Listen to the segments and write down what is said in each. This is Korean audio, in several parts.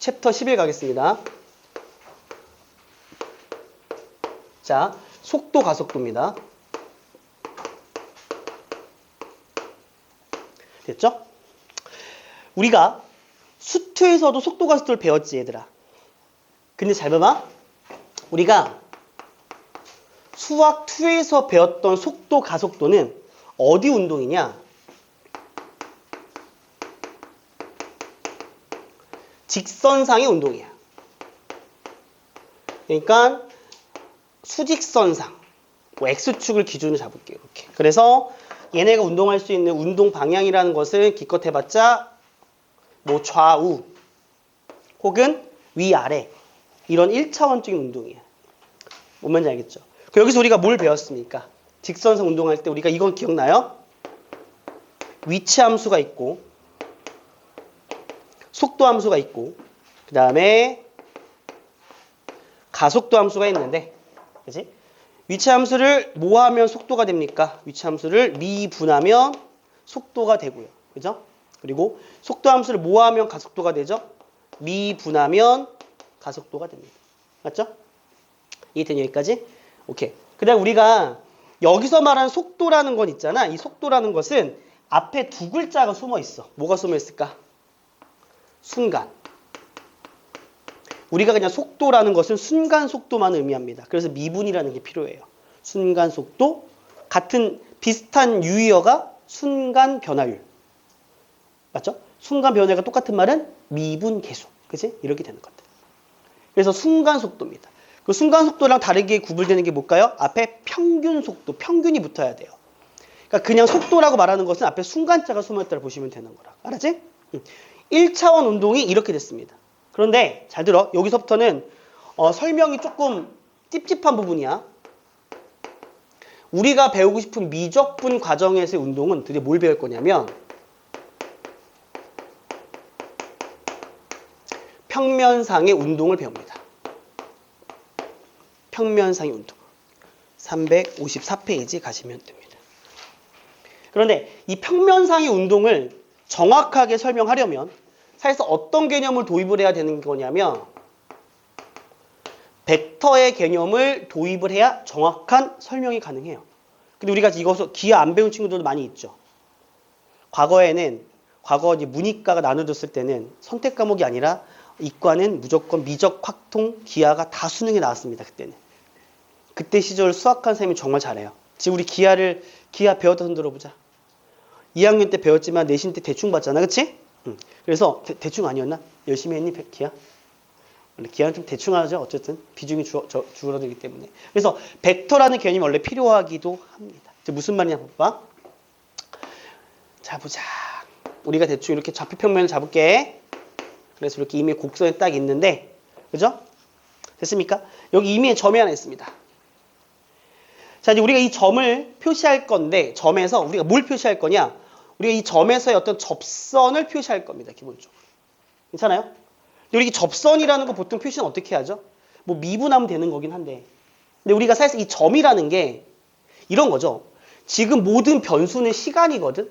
챕터 11 가겠습니다. 자, 속도 가속도입니다. 됐죠? 우리가 수투에서도 속도 가속도를 배웠지, 얘들아. 근데 잘 봐봐. 우리가 수학 2에서 배웠던 속도 가속도는 어디 운동이냐? 직선상의 운동이야. 그러니까 수직선상, 뭐 X축을 기준으로 잡을게요. 이렇게. 그래서 얘네가 운동할 수 있는 운동 방향이라는 것을 기껏 해봤자 뭐 좌우 혹은 위아래 이런 1차원적인 운동이야. 뭔 말인지 알겠죠? 여기서 우리가 뭘 배웠습니까? 직선상 운동할 때 우리가 이건 기억나요? 위치 함수가 있고 속도 함수가 있고 그 다음에 가속도 함수가 있는데, 그치? 위치 함수를 뭐 하면 속도가 됩니까? 위치 함수를 미분하면 속도가 되고요. 그죠? 그리고 속도 함수를 뭐 하면 가속도가 되죠? 미분하면 가속도가 됩니다. 맞죠? 이해되니 여기까지? 오케이. 그 다음 우리가 여기서 말하는 속도라는 건 있잖아. 이 속도라는 것은 앞에 두 글자가 숨어 있어. 뭐가 숨어 있을까? 순간. 우리가 그냥 속도라는 것은 순간 속도만 의미합니다. 그래서 미분이라는 게 필요해요. 순간 속도, 같은 비슷한 유의어가 순간 변화율. 맞죠? 순간 변화가 똑같은 말은 미분 계수. 그치? 이렇게 되는 것들. 그래서 순간 속도입니다. 그 순간 속도랑 다르게 구분되는 게 뭘까요? 앞에 평균 속도, 평균이 붙어야 돼요. 그러니까 그냥 속도라고 말하는 것은 앞에 순간자가 숨어있다고 보시면 되는 거라. 알았지? 1차원 운동이 이렇게 됐습니다. 그런데 잘 들어. 여기서부터는 설명이 조금 찝찝한 부분이야. 우리가 배우고 싶은 미적분 과정에서의 운동은 드디어 뭘 배울 거냐면 평면상의 운동을 배웁니다. 평면상의 운동. 354페이지 가시면 됩니다. 그런데 이 평면상의 운동을 정확하게 설명하려면 사실상 어떤 개념을 도입을 해야 되는 거냐면 벡터의 개념을 도입을 해야 정확한 설명이 가능해요. 근데 우리가 이것을 기하 안 배운 친구들도 많이 있죠. 과거 이제 문이과가 나눠졌을 때는 선택 과목이 아니라 이과는 무조건 미적, 확통, 기하가 다 수능에 나왔습니다. 그때는. 그때 시절 수학한 선생님이 정말 잘해요. 지금 우리 기하 배웠다 손 들어보자. 2학년 때 배웠지만 내신 때 대충 봤잖아. 그치? 그래서 대충 아니었나? 열심히 했니? 기하? 기하는 좀 대충 하죠. 어쨌든 비중이 줄어들기 때문에. 그래서 벡터라는 개념이 원래 필요하기도 합니다. 무슨 말이냐 봐봐. 자 보자. 우리가 대충 이렇게 좌표평면을 잡을게. 그래서 이렇게 이미의 곡선이 딱 있는데, 그죠? 됐습니까? 여기 이미의 점이 하나 있습니다. 자, 이제 우리가 이 점을 표시할 건데, 점에서 우리가 뭘 표시할 거냐? 우리가 이 점에서의 어떤 접선을 표시할 겁니다. 기본적으로. 괜찮아요? 근데 우리 이 접선이라는 거 보통 표시는 어떻게 하죠? 뭐 미분하면 되는 거긴 한데. 근데 우리가 사실 이 점이라는 게 이런 거죠. 지금 모든 변수는 시간이거든?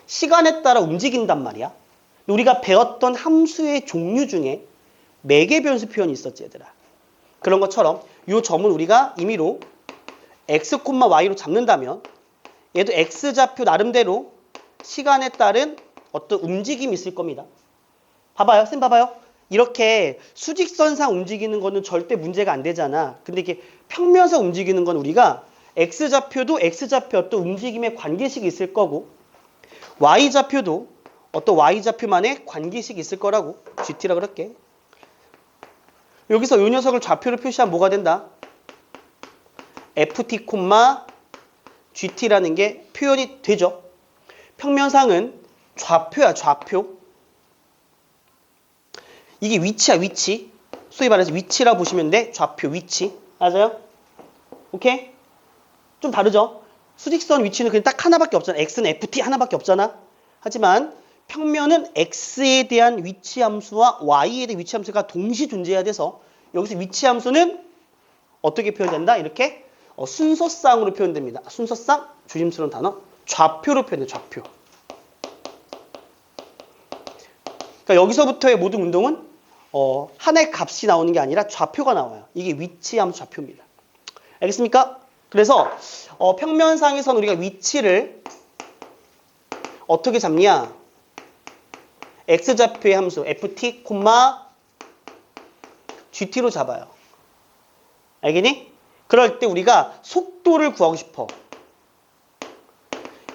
시간에 따라 움직인단 말이야. 우리가 배웠던 함수의 종류 중에 매개 변수 표현이 있었지, 얘들아. 그런 것처럼 이 점은 우리가 임의로 x, y로 잡는다면 얘도 x좌표 나름대로 시간에 따른 어떤 움직임이 있을 겁니다. 봐봐요. 쌤 봐봐요. 이렇게 수직선상 움직이는 거는 절대 문제가 안 되잖아. 근데 이게 평면상 움직이는 건 우리가 x좌표도 x좌표 어떤 움직임의 관계식이 있을 거고 y좌표도 어떤 y좌표만의 관계식이 있을 거라고 gt라고 그럴게. 여기서 이 녀석을 좌표로 표시하면 뭐가 된다? ft, gt라는 게 표현이 되죠. 평면상은 좌표야, 좌표. 이게 위치야, 위치. 소위 말해서 위치라 보시면 돼. 좌표, 위치. 맞아요? 오케이? 좀 다르죠? 수직선 위치는 그냥 딱 하나밖에 없잖아. x는 ft 하나밖에 없잖아. 하지만 평면은 x에 대한 위치 함수와 y에 대한 위치 함수가 동시 존재해야 돼서 여기서 위치 함수는 어떻게 표현된다? 이렇게 순서쌍으로 표현됩니다. 순서쌍, 조심스러운 단어. 좌표로 표현돼, 좌표. 그러니까 여기서부터의 모든 운동은 하나의 값이 나오는 게 아니라 좌표가 나와요. 이게 위치함수 좌표입니다. 알겠습니까? 그래서 평면상에서는 우리가 위치를 어떻게 잡냐? x좌표의 함수 ft, gt로 잡아요. 알겠니? 그럴 때 우리가 속도를 구하고 싶어.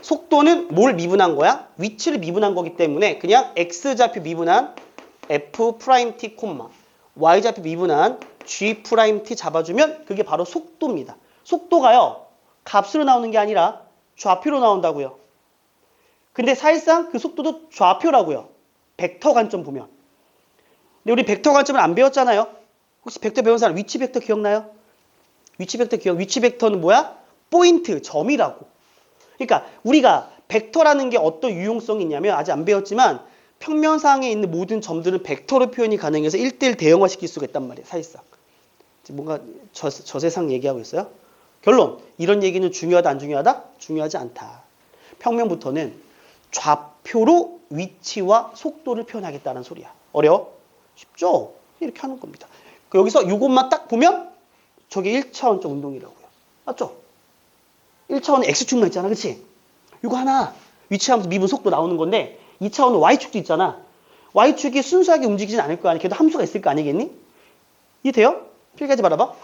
속도는 뭘 미분한 거야? 위치를 미분한 거기 때문에 그냥 x좌표 미분한 f't, y좌표 미분한 g't 잡아주면 그게 바로 속도입니다. 속도가요. 값으로 나오는 게 아니라 좌표로 나온다고요. 근데 사실상 그 속도도 좌표라고요. 벡터 관점 보면. 근데 우리 벡터 관점을 안 배웠잖아요. 혹시 벡터 배운 사람 위치 벡터 기억나요? 위치 벡터는 뭐야? 포인트, 점이라고. 그러니까 우리가 벡터라는 게 어떤 유용성이 있냐면 아직 안 배웠지만 평면상에 있는 모든 점들은 벡터로 표현이 가능해서 1:1 대형화 시킬 수가 있단 말이에요. 사실상. 뭔가 저 세상 얘기하고 있어요. 결론. 이런 얘기는 중요하다 안 중요하다? 중요하지 않다. 평면부터는 좌표로 위치와 속도를 표현하겠다는 소리야. 어려워? 쉽죠? 이렇게 하는 겁니다. 여기서 이것만 딱 보면 저게 1차원적 운동이라고요. 맞죠? 1차원은 X축만 있잖아. 그치? 이거 하나 위치하면서 미분 속도 나오는 건데 2차원은 Y축도 있잖아. Y축이 순수하게 움직이진 않을 거 아니야. 걔도 함수가 있을 거 아니겠니? 이해돼요? 필기하지 말아봐.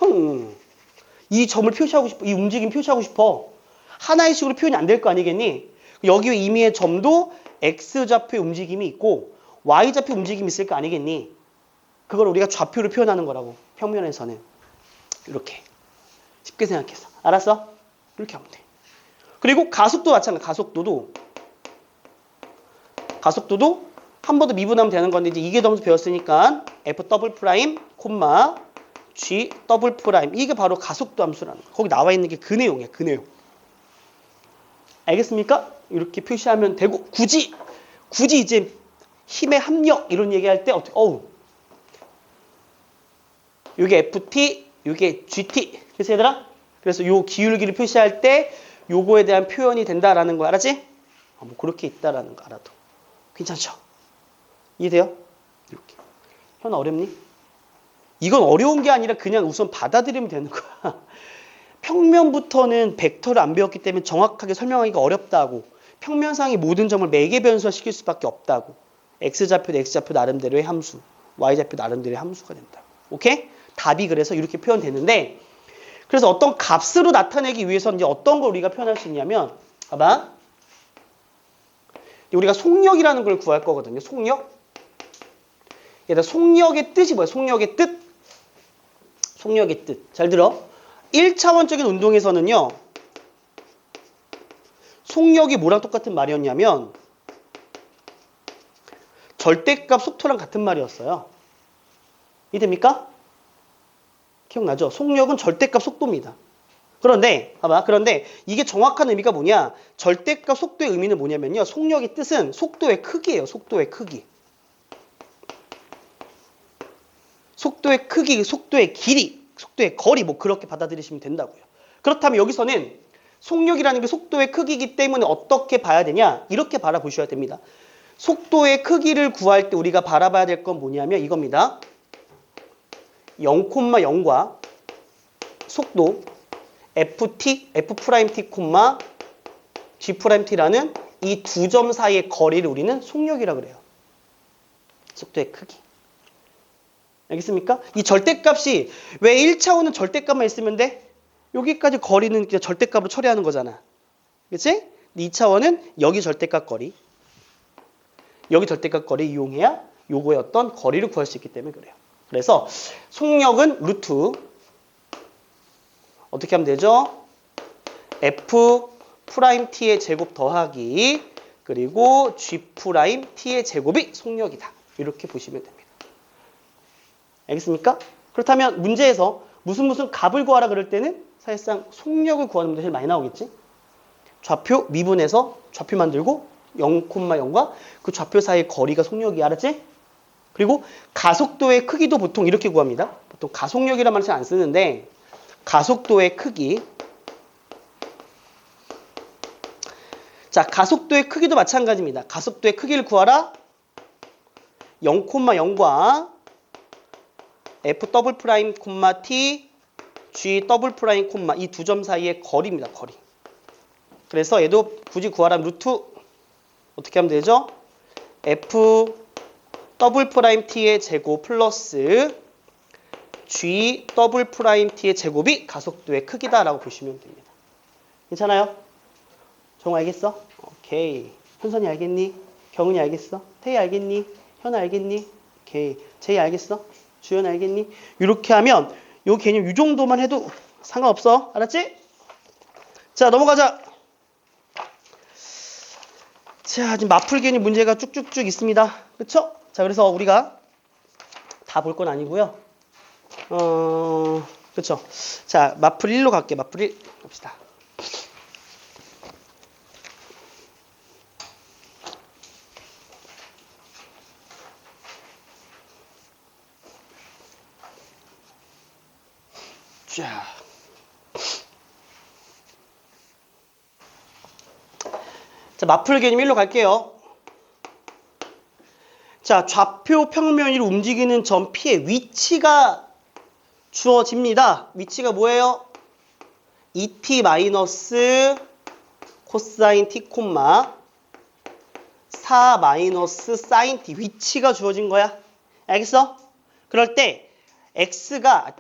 이 점을 표시하고 싶어. 이 움직임 표시하고 싶어. 하나의 식으로 표현이 안 될 거 아니겠니? 여기 이미의 점도 X좌표의 움직임이 있고 Y좌표 움직임이 있을 거 아니겠니? 그걸 우리가 좌표로 표현하는 거라고. 평면에서는. 이렇게. 쉽게 생각해서. 알았어? 이렇게 하면 돼. 그리고 가속도 마찬가지. 가속도도 한 번 더 미분하면 되는 건데 이제 이게 점수 배웠으니까 F 더블 프라임, G 더블 프라임. 이게 바로 가속도 함수라는 거. 거기 나와 있는 게 그 내용이야. 그 내용. 알겠습니까? 이렇게 표시하면 되고 굳이 이제 힘의 합력 이런 얘기할 때 어떻게 요게 FT, 요게 GT. 그래서 얘들아 그래서 요 기울기를 표시할 때 요거에 대한 표현이 된다라는 거 알았지? 뭐 그렇게 있다라는 거 알아도 괜찮죠? 이해돼요? 이렇게. 현아 어렵니? 이건 어려운 게 아니라 그냥 우선 받아들이면 되는 거야. 평면부터는 벡터를 안 배웠기 때문에 정확하게 설명하기가 어렵다고. 평면상의 모든 점을 매개 변수화 시킬 수밖에 없다고. X좌표도 X좌표 나름대로의 함수, Y좌표 나름대로의 함수가 된다. 오케이? 답이 그래서 이렇게 표현되는데 그래서 어떤 값으로 나타내기 위해서 이제 어떤 걸 우리가 표현할 수 있냐면 봐봐. 우리가 속력이라는 걸 구할 거거든요. 속력. 얘들아 속력의 뜻이 뭐야? 속력의 뜻. 속력의 뜻. 잘 들어. 1차원적인 운동에서는요. 속력이 뭐랑 똑같은 말이었냐면 절대값 속도랑 같은 말이었어요. 이해됩니까? 기억나죠? 속력은 절대값 속도입니다. 그런데 봐봐. 그런데 이게 정확한 의미가 뭐냐? 절대값 속도의 의미는 뭐냐면요. 속력의 뜻은 속도의 크기예요. 속도의 크기. 속도의 크기, 속도의 길이, 속도의 거리 뭐 그렇게 받아들이시면 된다고요. 그렇다면 여기서는 속력이라는 게 속도의 크기이기 때문에 어떻게 봐야 되냐? 이렇게 바라보셔야 됩니다. 속도의 크기를 구할 때 우리가 바라봐야 될 건 뭐냐면 이겁니다. 0,0과 속도 ft, f't, g't라는 이 두 점 사이의 거리를 우리는 속력이라고 그래요. 속도의 크기. 알겠습니까? 이 절대값이 왜 1차원은 절대값만 있으면 돼? 여기까지 거리는 그냥 절대값으로 처리하는 거잖아. 그치? 2차원은 여기 절대값 거리. 여기 절대값 거리 이용해야 요거의 어떤 거리를 구할 수 있기 때문에 그래요. 그래서 속력은 루트 어떻게 하면 되죠? F'T의 제곱 더하기 그리고 G'T의 제곱이 속력이다. 이렇게 보시면 됩니다. 알겠습니까? 그렇다면 문제에서 무슨 값을 구하라 그럴 때는 사실상 속력을 구하는 문제 제일 많이 나오겠지? 좌표 미분해서 좌표 만들고 0,0과 그 좌표 사이의 거리가 속력이 알았지? 그리고 가속도의 크기도 보통 이렇게 구합니다. 보통 가속력이라는 말을 잘 안 쓰는데 가속도의 크기. 자, 가속도의 크기도 마찬가지입니다. 가속도의 크기를 구하라. 0,0과 f 더블 프라임 콤마 t g 더블 프라임 콤마 이 두 점 사이의 거리입니다. 거리. 그래서 얘도 굳이 구하라면 루트 어떻게 하면 되죠? f 더블 프라임 t의 제곱 플러스 g 더블 프라임 t의 제곱이 가속도의 크기다라고 보시면 됩니다. 괜찮아요? 정우 알겠어? 오케이. 현선이 알겠니? 경은이 알겠어? 태희 알겠니? 현아 알겠니? 오케이. 제이 알겠어? 주연 알겠니? 이렇게 하면 요 개념 이 정도만 해도 상관없어. 알았지? 자, 넘어가자. 자, 지금 맞풀 개념 문제가 쭉쭉쭉 있습니다. 그렇죠? 자, 그래서 우리가 다 볼 건 아니고요. 그렇죠. 자, 맞풀 1로 갈게. 맞풀 1 갑시다. 자, 맞풀 개념 1로 갈게요. 자, 좌표 평면 위로 움직이는 점 P의 위치가 주어집니다. 위치가 뭐예요? 2t 마이너스 코사인 t 콤마 4 마이너스 사인 t 위치가 주어진 거야. 알겠어? 그럴 때 t가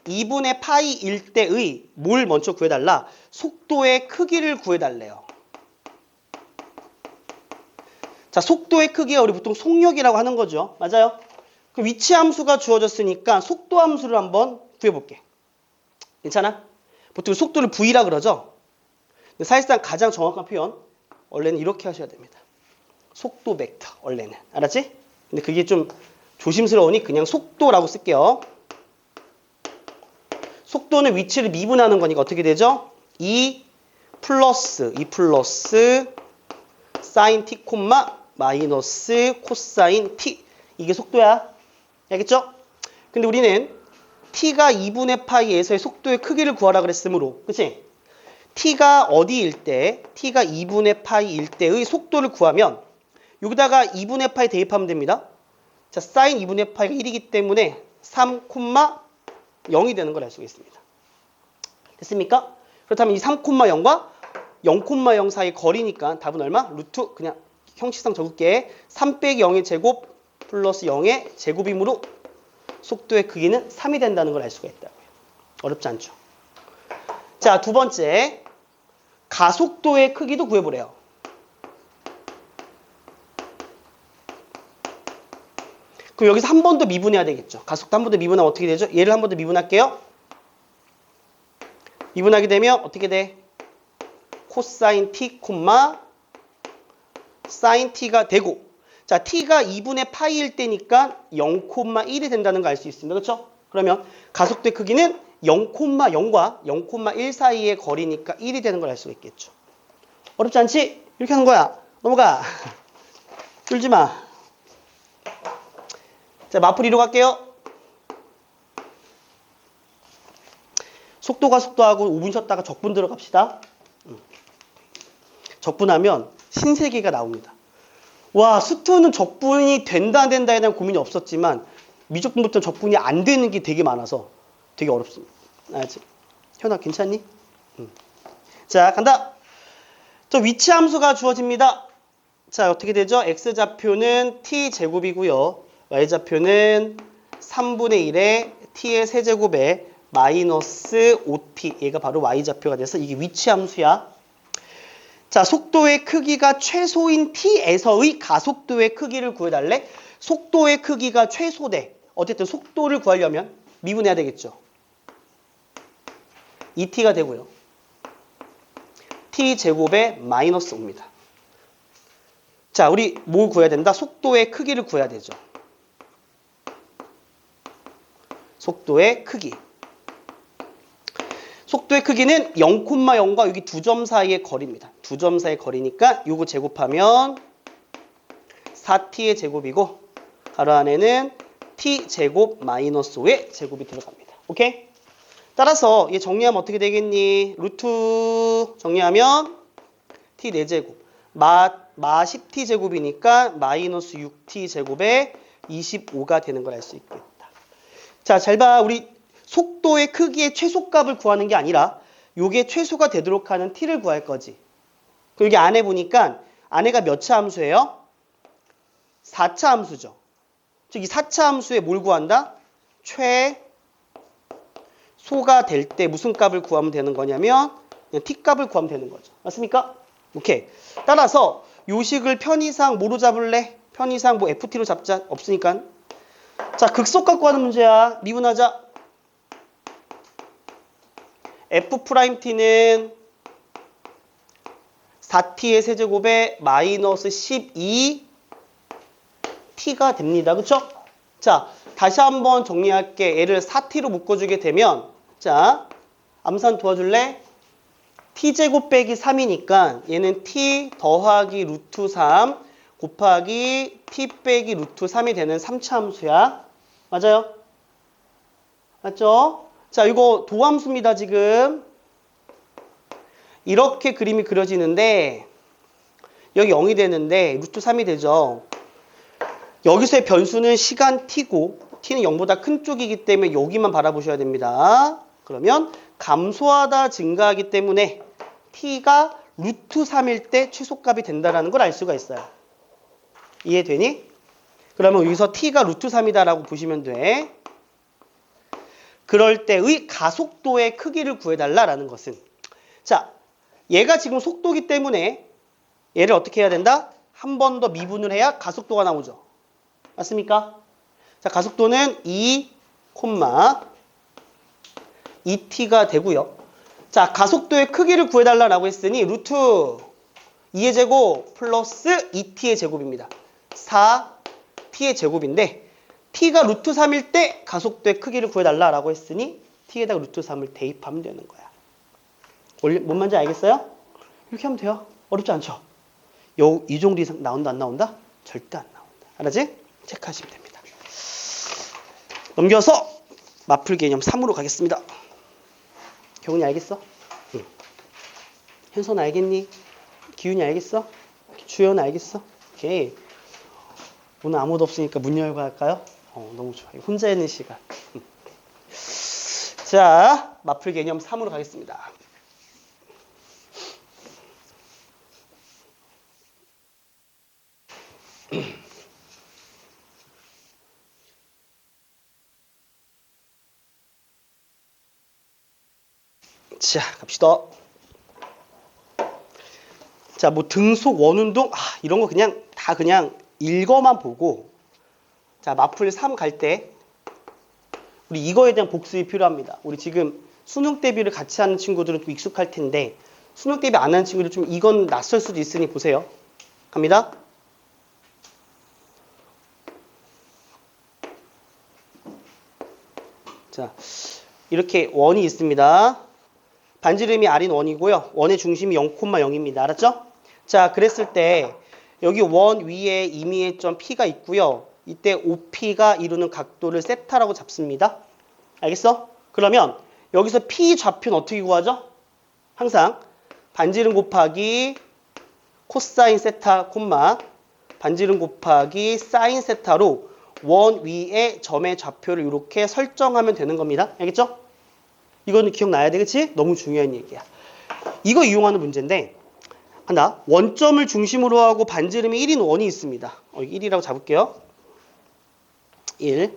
2분의 파이일 때의 뭘 먼저 구해달라? 속도의 크기를 구해달래요. 자, 속도의 크기가 우리 보통 속력이라고 하는 거죠. 맞아요? 그 위치 함수가 주어졌으니까 속도 함수를 한번 구해볼게. 괜찮아? 보통 속도를 V라 그러죠? 근데 사실상 가장 정확한 표현 원래는 이렇게 하셔야 됩니다. 속도 벡터 원래는. 알았지? 근데 그게 좀 조심스러우니 그냥 속도라고 쓸게요. 속도는 위치를 미분하는 거니까 어떻게 되죠? 2 플러스 사인 t 콤마 마이너스 코사인 t 이게 속도야. 알겠죠? 근데 우리는 t가 2분의 파이에서의 속도의 크기를 구하라 그랬으므로 그치? t가 어디일 때 t가 2분의 파이일 때의 속도를 구하면 여기다가 2분의 파이 대입하면 됩니다. 자, 사인 2분의 파이가 1이기 때문에 3, 0이 되는 걸 알 수가 있습니다. 됐습니까? 그렇다면 이 3,0과 0,0 사이 거리니까 답은 얼마? 루트 그냥 형식상 적을게. 3 빼기 0의 제곱 플러스 0의 제곱이므로 속도의 크기는 3이 된다는 걸 알 수가 있다고요. 어렵지 않죠? 자, 두 번째. 가속도의 크기도 구해보래요. 그럼 여기서 한 번 더 미분해야 되겠죠. 가속도 한 번 더 미분하면 어떻게 되죠? 얘를 한 번 더 미분할게요. 미분하게 되면 어떻게 돼? 코사인 t 콤마 사인 t가 되고 자, t가 2분의 파이일 때니까 0,1이 된다는 거 알 수 있습니다. 그렇죠? 그러면 가속도의 크기는 0,0과 0,1 사이의 거리니까 1이 되는 걸 알 수가 있겠죠. 어렵지 않지? 이렇게 하는 거야. 넘어가. 쫄지 마. 자, 마풀 2로 갈게요. 속도하고 5분 쉬었다가 적분 들어갑시다. 적분하면 신세계가 나옵니다. 와, 수투는 적분이 된다 안 된다에 대한 고민이 없었지만 미적분부터 적분이 안 되는 게 되게 많아서 되게 어렵습니다. 알지? 현아 괜찮니? 자, 간다. 저 위치 함수가 주어집니다. 자, 어떻게 되죠? x좌표는 t제곱이고요. y좌표는 3분의 1의 t의 세제곱에 마이너스 5t 얘가 바로 y좌표가 돼서 이게 위치 함수야. 자, 속도의 크기가 최소인 t에서의 가속도의 크기를 구해달래. 속도의 크기가 최소돼. 어쨌든 속도를 구하려면 미분해야 되겠죠. 2t가 되고요. t제곱에 마이너스 5입니다. 자, 우리 뭘 구해야 된다? 속도의 크기를 구해야 되죠. 속도의 크기. 속도의 크기는 0,0과 여기 두 점 사이의 거리입니다. 두 점 사이의 거리니까 요거 제곱하면 4t의 제곱이고 가로 안에는 t제곱 마이너스 5의 제곱이 들어갑니다. 오케이? 따라서 얘 정리하면 어떻게 되겠니? 루트 정리하면 t 4제곱 마 마 10t 제곱이니까 마이너스 6t 제곱에 25가 되는 걸 알 수 있겠다. 자, 잘 봐. 우리 속도의 크기의 최소값을 구하는 게 아니라 요게 최소가 되도록 하는 t를 구할 거지. 그리고 여기 안에 보니까 안에가 몇 차 함수예요? 4차 함수죠. 즉 이 4차 함수에 뭘 구한다? 최소가 될 때 무슨 값을 구하면 되는 거냐면 그냥 t 값을 구하면 되는 거죠. 맞습니까? 오케이. 따라서 요식을 편의상 뭐로 잡을래? 편의상 뭐 ft로 잡자. 없으니까. 자, 극소값 구하는 문제야. 미분하자. f't는 4t의 세제곱에 마이너스 12t가 됩니다. 그쵸? 자, 다시 한번 정리할게. 얘를 4t로 묶어주게 되면 자, 암산 도와줄래? t제곱 빼기 3이니까 얘는 t 더하기 루트 3 곱하기 t 빼기 루트 3이 되는 3차 함수야. 맞아요? 맞죠? 자, 이거 도함수입니다, 지금. 이렇게 그림이 그려지는데 여기 0이 되는데 루트 3이 되죠. 여기서의 변수는 시간 t고 t는 0보다 큰 쪽이기 때문에 여기만 바라보셔야 됩니다. 그러면 감소하다 증가하기 때문에 t가 루트 3일 때 최소값이 된다는 걸 알 수가 있어요. 이해되니? 그러면 여기서 t가 루트 3이다라고 보시면 돼. 그럴 때의 가속도의 크기를 구해달라라는 것은 자, 얘가 지금 속도기 때문에 얘를 어떻게 해야 된다? 한 번 더 미분을 해야 가속도가 나오죠. 맞습니까? 자, 가속도는 2,2t가 되고요. 자, 가속도의 크기를 구해달라고 했으니 루트 2의 제곱 플러스 2t의 제곱입니다. 4t의 제곱인데 t가 루트 3일 때 가속도의 크기를 구해달라고 했으니 t에다가 루트 3을 대입하면 되는 거야. 뭔 말인지 알겠어요? 이렇게 하면 돼요. 어렵지 않죠? 이 정도 이상 나온다 안 나온다? 절대 안 나온다. 알았지? 체크하시면 됩니다. 넘겨서 마플 개념 3으로 가겠습니다. 경훈이 알겠어? 응. 현선 알겠니? 기훈이 알겠어? 주연 알겠어? 오케이. 오늘 아무도 없으니까 문 열고 할까요? 너무 좋아요. 혼자 있는 시간. 자, 마플 개념 3으로 가겠습니다. 자, 갑시다. 자, 뭐 등속, 원운동, 이런 거 그냥 다 그냥 읽어만 보고 자, 마플 3 갈 때 우리 이거에 대한 복습이 필요합니다. 우리 지금 수능 대비를 같이 하는 친구들은 좀 익숙할 텐데 수능 대비 안 하는 친구들 좀 이건 낯설 수도 있으니 보세요. 갑니다. 자, 이렇게 원이 있습니다. 반지름이 R인 원이고요. 원의 중심이 0,0입니다. 알았죠? 자, 그랬을 때 여기 원 위에 임의의 점 P가 있고요. 이때 OP가 이루는 각도를 세타라고 잡습니다. 알겠어? 그러면 여기서 P 좌표는 어떻게 구하죠? 항상 반지름 곱하기 코사인 세타 콤마 반지름 곱하기 사인 세타로 원 위에 점의 좌표를 이렇게 설정하면 되는 겁니다. 알겠죠? 이거는 기억나야 돼. 그치? 너무 중요한 얘기야. 이거 이용하는 문제인데 한다. 원점을 중심으로 하고 반지름이 1인 원이 있습니다. 1이라고 잡을게요. 1.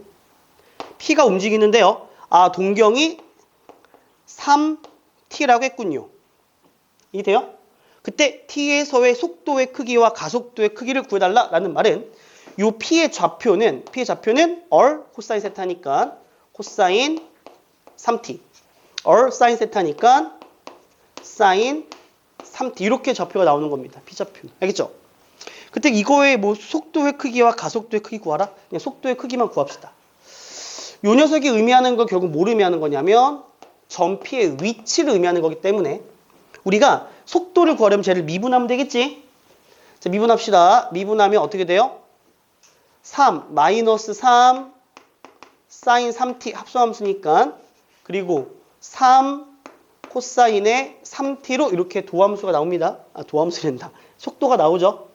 P가 움직이는데요. 동경이 3t라고 했군요. 이게 돼요? 그때 t에서의 속도의 크기와 가속도의 크기를 구해달라는 말은 요 P의 좌표는 R 코사인 세타니까 코사인 3t R 사인 세타니까 사인 3t 이렇게 좌표가 나오는 겁니다. P 좌표는. 알겠죠? 그때 이거의 뭐 속도의 크기와 가속도의 크기 구하라? 그냥 속도의 크기만 구합시다. 요 녀석이 의미하는 거 결국 뭘 의미하는 거냐면 점 P의 위치를 의미하는 거기 때문에 우리가 속도를 구하려면 쟤를 미분하면 되겠지? 자, 미분합시다. 미분하면 어떻게 돼요? 3 마이너스 3 사인 3t 합소함수니까 그리고 3 코사인의 3t로 이렇게 도함수가 나옵니다. 도함수란다. 속도가 나오죠.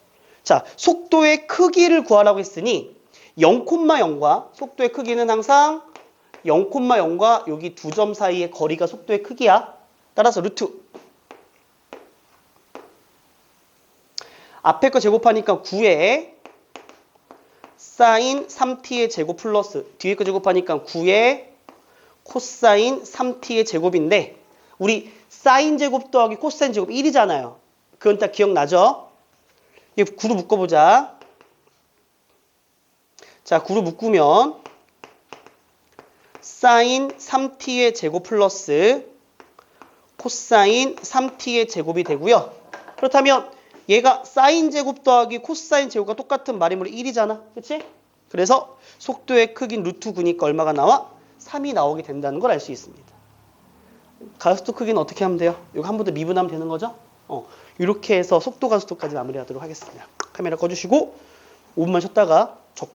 자, 속도의 크기를 구하라고 했으니 0,0과 속도의 크기는 항상 0,0과 여기 두 점 사이의 거리가 속도의 크기야. 따라서 루트. 앞에 거 제곱하니까 9에 사인 3t의 제곱 플러스 뒤에 거 제곱하니까 9에 코사인 3t의 제곱인데 우리 사인 제곱 더하기 코사인 제곱 1이잖아요. 그건 딱 기억나죠? 이 9로 묶어보자. 자, 9로 묶으면 사인 3t의 제곱 플러스 코사인 3t의 제곱이 되고요. 그렇다면 얘가 사인 제곱 더하기 코사인 제곱과 똑같은 말이므로 1이잖아. 그치? 그래서 속도의 크기는 루트 9니까 얼마가 나와? 3이 나오게 된다는 걸 알 수 있습니다. 가속도 크기는 어떻게 하면 돼요? 이거 한 번 더 미분하면 되는 거죠? 이렇게 해서 속도 가속도까지 마무리하도록 하겠습니다. 카메라 꺼주시고 5분만 쉬었다가